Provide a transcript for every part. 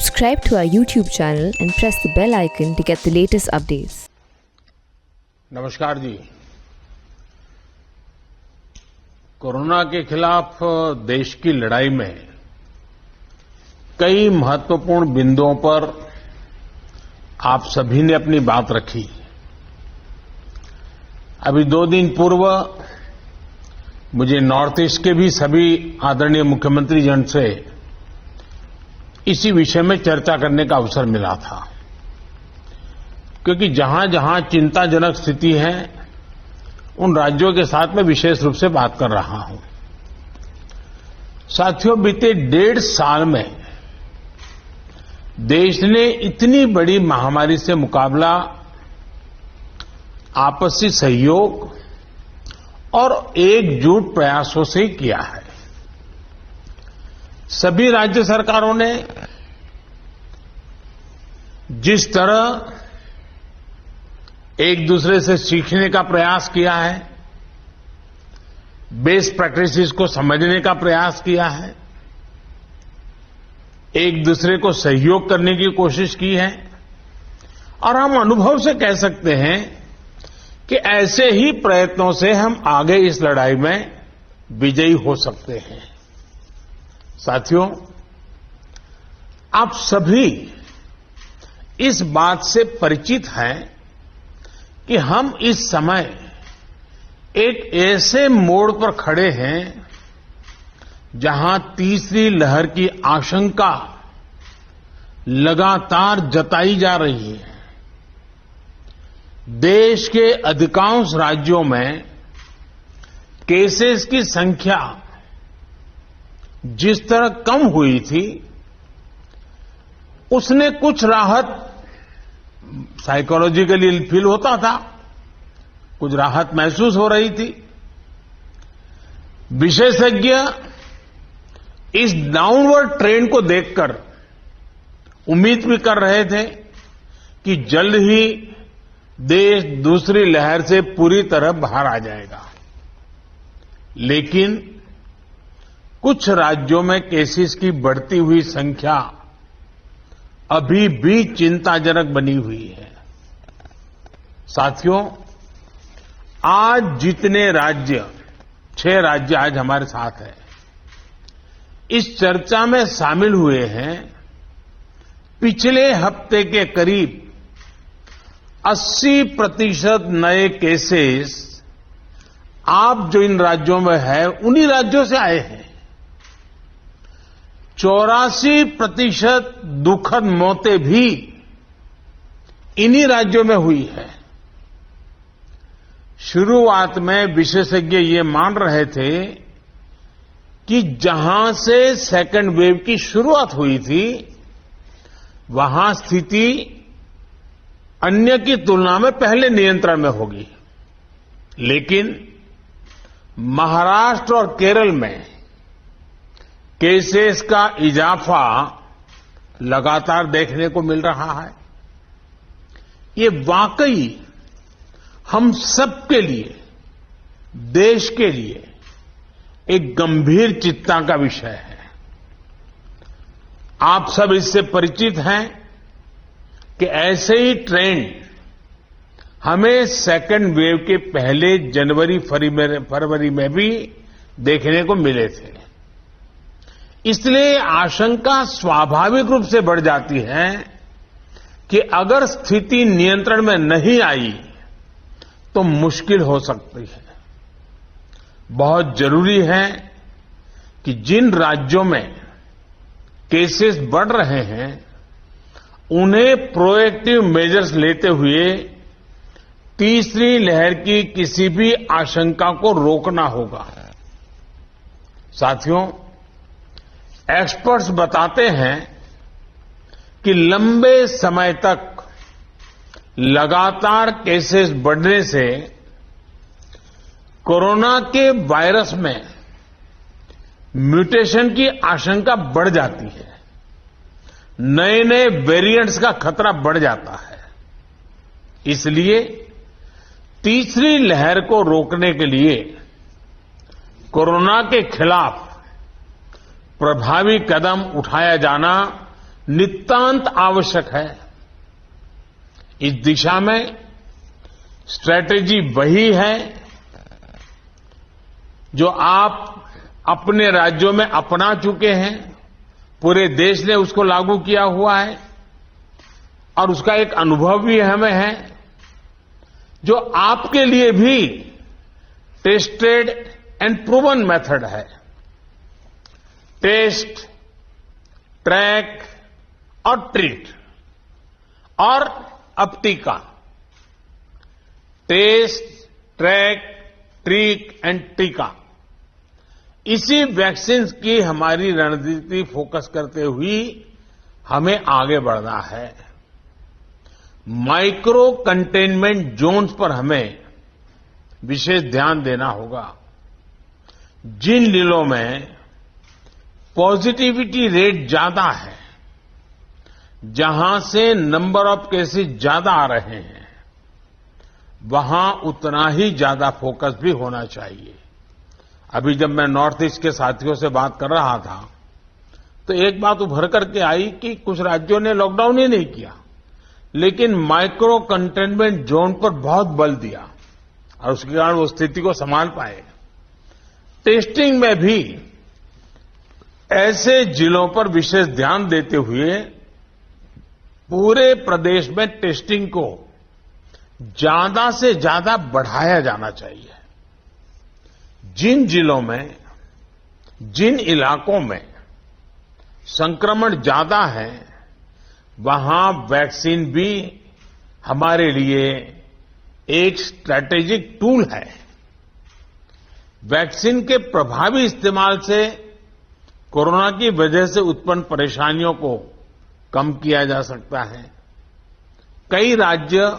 Subscribe to our YouTube channel and press the bell icon to get the latest updates. नमस्कार जी। Corona के खिलाफ देश की लड़ाई में कई महत्वपूर्ण बिंदुओं पर आप सभी ने अपनी बात रखी। अभी 2 दिन पूर्व मुझे नॉर्थ ईस्ट के भी सभी आदरणीय मुख्यमंत्री जन से इसी विषय में चर्चा करने का अवसर मिला था, क्योंकि जहां जहां चिंताजनक स्थिति है उन राज्यों के साथ में विशेष रूप से बात कर रहा हूं। साथियों, बीते 1.5 साल में देश ने इतनी बड़ी महामारी से मुकाबला आपसी सहयोग और एकजुट प्रयासों से किया है। सभी राज्य सरकारों ने जिस तरह एक दूसरे से सीखने का प्रयास किया है, बेस्ट प्रैक्टिसेस को समझने का प्रयास किया है, एक दूसरे को सहयोग करने की कोशिश की है, और हम अनुभव से कह सकते हैं कि ऐसे ही प्रयत्नों से हम आगे इस लड़ाई में विजयी हो सकते हैं। साथियों, आप सभी इस बात से परिचित हैं कि हम इस समय एक ऐसे मोड़ पर खड़े हैं जहां तीसरी लहर की आशंका लगातार जताई जा रही है। देश के अधिकांश राज्यों में केसेस की संख्या जिस तरह कम हुई थी, उसने कुछ राहत साइकोलॉजिकली फील होता था, कुछ राहत महसूस हो रही थी। विशेषज्ञ इस डाउनवर्ड ट्रेंड को देखकर उम्मीद भी कर रहे थे कि जल्द ही देश दूसरी लहर से पूरी तरह बाहर आ जाएगा, लेकिन कुछ राज्यों में केसेस की बढ़ती हुई संख्या अभी भी चिंताजनक बनी हुई है। साथियों, आज जितने राज्य 6 राज्य आज हमारे साथ हैं, इस चर्चा में शामिल हुए हैं, पिछले हफ्ते के करीब 80% नए केसेस आप जो इन राज्यों में है उन्हीं राज्यों से आए हैं। 84% दुखद मौतें भी इन्हीं राज्यों में हुई है। शुरुआत में विशेषज्ञ ये मान रहे थे कि जहां से सेकेंड वेव की शुरुआत हुई थी, वहां स्थिति अन्य की तुलना में पहले नियंत्रण में होगी, लेकिन महाराष्ट्र और केरल में केसेस का इजाफा लगातार देखने को मिल रहा है। ये वाकई हम सबके लिए, देश के लिए एक गंभीर चिंता का विषय है। आप सब इससे परिचित हैं कि ऐसे ही ट्रेंड हमें सेकेंड वेव के पहले जनवरी फरवरी में भी देखने को मिले थे। इसलिए आशंका स्वाभाविक रूप से बढ़ जाती है कि अगर स्थिति नियंत्रण में नहीं आई तो मुश्किल हो सकती है। बहुत जरूरी है कि जिन राज्यों में केसेस बढ़ रहे हैं, उन्हें प्रोएक्टिव मेजर्स लेते हुए तीसरी लहर की किसी भी आशंका को रोकना होगा। साथियों, एक्सपर्ट्स बताते हैं कि लंबे समय तक लगातार केसेस बढ़ने से कोरोना के वायरस में म्यूटेशन की आशंका बढ़ जाती है, नए नए वेरिएंट्स का खतरा बढ़ जाता है। इसलिए तीसरी लहर को रोकने के लिए कोरोना के खिलाफ प्रभावी कदम उठाया जाना नितांत आवश्यक है। इस दिशा में स्ट्रैटेजी वही है जो आप अपने राज्यों में अपना चुके हैं, पूरे देश ने उसको लागू किया हुआ है और उसका एक अनुभव भी हमें है, जो आपके लिए भी टेस्टेड एंड प्रूवन मेथड है। टेस्ट, ट्रैक और ट्रीट और अब टीका। टेस्ट, ट्रैक, ट्रीट एंड टीका, इसी वैक्सीन की हमारी रणनीति फोकस करते हुए हमें आगे बढ़ना है। माइक्रो कंटेनमेंट जोन्स पर हमें विशेष ध्यान देना होगा। जिन जिलों में पॉजिटिविटी रेट ज्यादा है, जहां से नंबर ऑफ केसेस ज्यादा आ रहे हैं, वहां उतना ही ज्यादा फोकस भी होना चाहिए। अभी जब मैं नॉर्थ ईस्ट के साथियों से बात कर रहा था तो एक बात उभर करके आई कि कुछ राज्यों ने लॉकडाउन ही नहीं किया, लेकिन माइक्रो कंटेनमेंट जोन पर बहुत बल दिया और उसके कारण वो स्थिति को संभाल पाए। टेस्टिंग में भी ऐसे जिलों पर विशेष ध्यान देते हुए पूरे प्रदेश में टेस्टिंग को ज्यादा से ज्यादा बढ़ाया जाना चाहिए। जिन जिलों में, जिन इलाकों में संक्रमण ज्यादा है, वहां वैक्सीन भी हमारे लिए एक स्ट्रैटेजिक टूल है। वैक्सीन के प्रभावी इस्तेमाल से कोरोना की वजह से उत्पन्न परेशानियों को कम किया जा सकता है। कई राज्य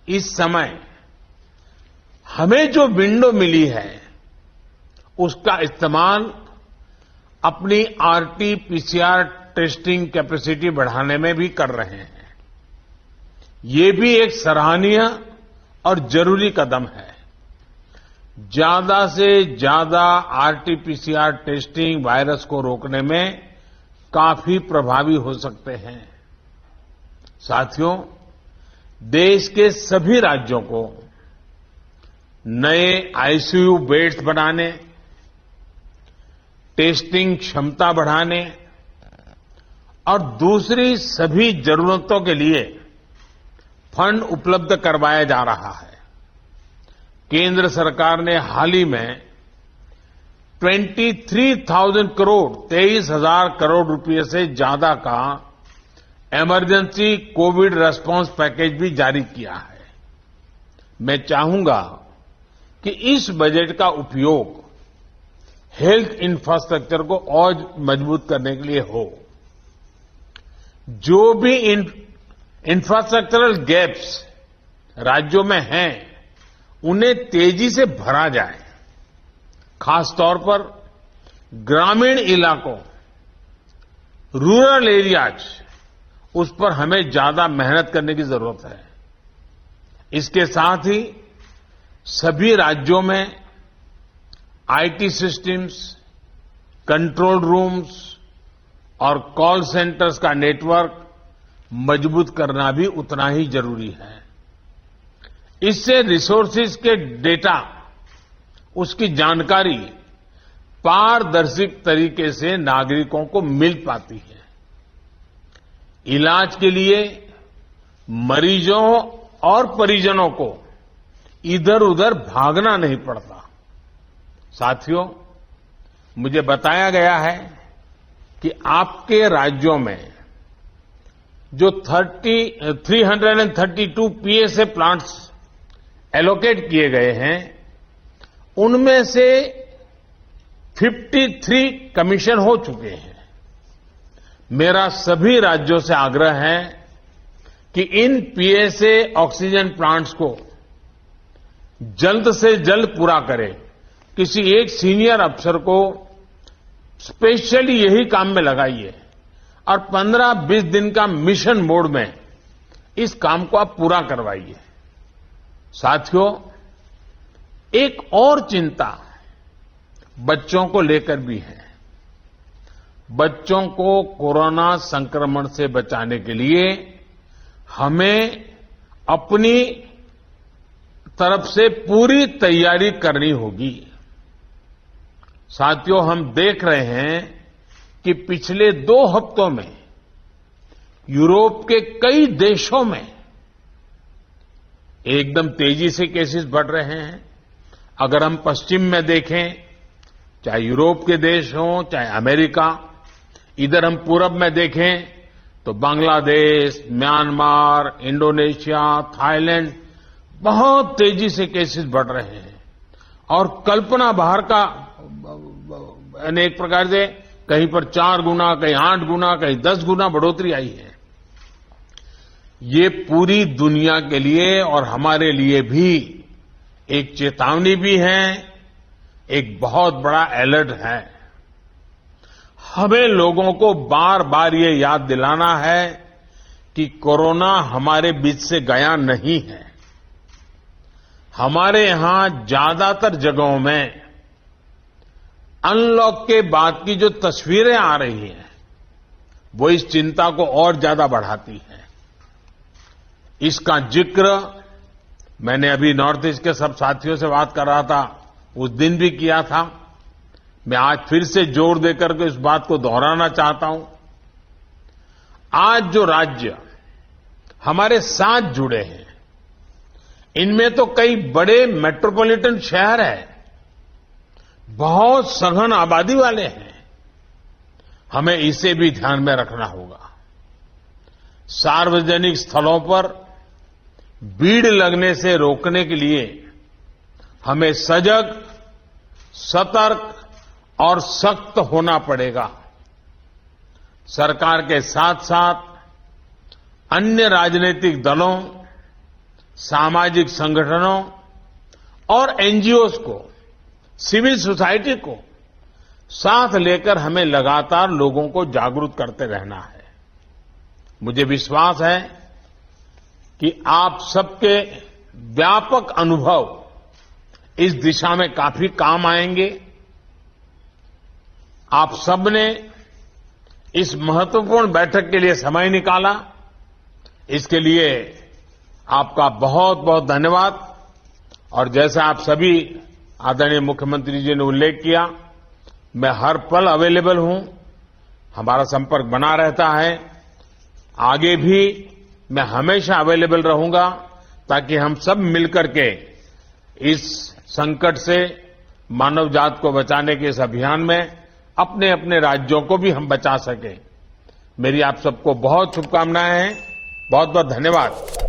इस समय हमें जो विंडो मिली है उसका इस्तेमाल अपनी आरटी-पीसीआर टेस्टिंग कैपेसिटी बढ़ाने में भी कर रहे हैं। ये भी एक सराहनीय और जरूरी कदम है। ज्यादा से ज्यादा आरटी-पीसीआर टेस्टिंग वायरस को रोकने में काफी प्रभावी हो सकते हैं। साथियों, देश के सभी राज्यों को नए आईसीयू बेड्स बनाने, टेस्टिंग क्षमता बढ़ाने और दूसरी सभी जरूरतों के लिए फंड उपलब्ध करवाया जा रहा है। केंद्र सरकार ने हाल ही में 23,000 करोड़ 23,000 करोड़ रुपए से ज्यादा का इमरजेंसी कोविड रेस्पॉन्स पैकेज भी जारी किया है। मैं चाहूंगा कि इस बजट का उपयोग हेल्थ इंफ्रास्ट्रक्चर को और मजबूत करने के लिए हो। जो भी इंफ्रास्ट्रक्चरल गैप्स राज्यों में हैं, उन्हें तेजी से भरा जाए। खासतौर पर ग्रामीण इलाकों, रूरल एरियाज, उस पर हमें ज्यादा मेहनत करने की जरूरत है। इसके साथ ही सभी राज्यों में आईटी सिस्टम्स, कंट्रोल रूम्स और कॉल सेंटर्स का नेटवर्क मजबूत करना भी उतना ही जरूरी है। इससे रिसोर्सेज के डेटा, उसकी जानकारी पारदर्शी तरीके से नागरिकों को मिल पाती है। इलाज के लिए मरीजों और परिजनों को इधर उधर भागना नहीं पड़ता। साथियों, मुझे बताया गया है कि आपके राज्यों में जो 332 पीएसए प्लांट्स एलोकेट किए गए हैं, उनमें से 53 कमीशन हो चुके हैं। मेरा सभी राज्यों से आग्रह है कि इन पीएसए ऑक्सीजन प्लांट्स को जल्द से जल्द पूरा करें। किसी एक सीनियर अफसर को स्पेशली यही काम में लगाइए और 15-20 दिन का मिशन मोड में इस काम को आप पूरा करवाइए। साथियों, एक और चिंता बच्चों को लेकर भी है। बच्चों को कोरोना संक्रमण से बचाने के लिए हमें अपनी तरफ से पूरी तैयारी करनी होगी। साथियों, हम देख रहे हैं कि पिछले 2 हफ्तों में यूरोप के कई देशों में एकदम तेजी से केसेस बढ़ रहे हैं। अगर हम पश्चिम में देखें, चाहे यूरोप के देश हों, चाहे अमेरिका, इधर हम पूरब में देखें तो बांग्लादेश, म्यांमार, इंडोनेशिया, थाईलैंड बहुत तेजी से केसेस बढ़ रहे हैं और कल्पना बाहर का अनेक प्रकार से कहीं पर 4 गुना, कहीं 8 गुना, कहीं 10 गुना बढ़ोतरी आई है। ये पूरी दुनिया के लिए और हमारे लिए भी एक चेतावनी भी है, एक बहुत बड़ा अलर्ट है। हमें लोगों को बार बार ये याद दिलाना है कि कोरोना हमारे बीच से गया नहीं है। हमारे यहां ज्यादातर जगहों में अनलॉक के बाद की जो तस्वीरें आ रही हैं, वो इस चिंता को और ज्यादा बढ़ाती हैं। इसका जिक्र मैंने अभी नॉर्थ ईस्ट के सब साथियों से बात कर रहा था, उस दिन भी किया था। मैं आज फिर से जोर देकर के इस बात को दोहराना चाहता हूं। आज जो राज्य हमारे साथ जुड़े हैं, इनमें तो कई बड़े मेट्रोपॉलिटन शहर हैं, बहुत सघन आबादी वाले हैं। हमें इसे भी ध्यान में रखना होगा। सार्वजनिक स्थलों पर भीड़ लगने से रोकने के लिए हमें सजग, सतर्क और सख्त होना पड़ेगा। सरकार के साथ साथ अन्य राजनीतिक दलों, सामाजिक संगठनों और एनजीओज को, सिविल सोसाइटी को साथ लेकर हमें लगातार लोगों को जागरूक करते रहना है। मुझे विश्वास है कि आप सबके व्यापक अनुभव इस दिशा में काफी काम आएंगे। आप सबने इस महत्वपूर्ण बैठक के लिए समय निकाला, इसके लिए आपका बहुत बहुत धन्यवाद। और जैसा आप सभी आदरणीय मुख्यमंत्री जी ने उल्लेख किया, मैं हर पल अवेलेबल हूं, हमारा संपर्क बना रहता है। आगे भी मैं हमेशा अवेलेबल रहूंगा ताकि हम सब मिलकर के इस संकट से मानव जात को बचाने के इस अभियान में अपने अपने राज्यों को भी हम बचा सकें। मेरी आप सबको बहुत शुभकामनाएं हैं। बहुत बहुत धन्यवाद।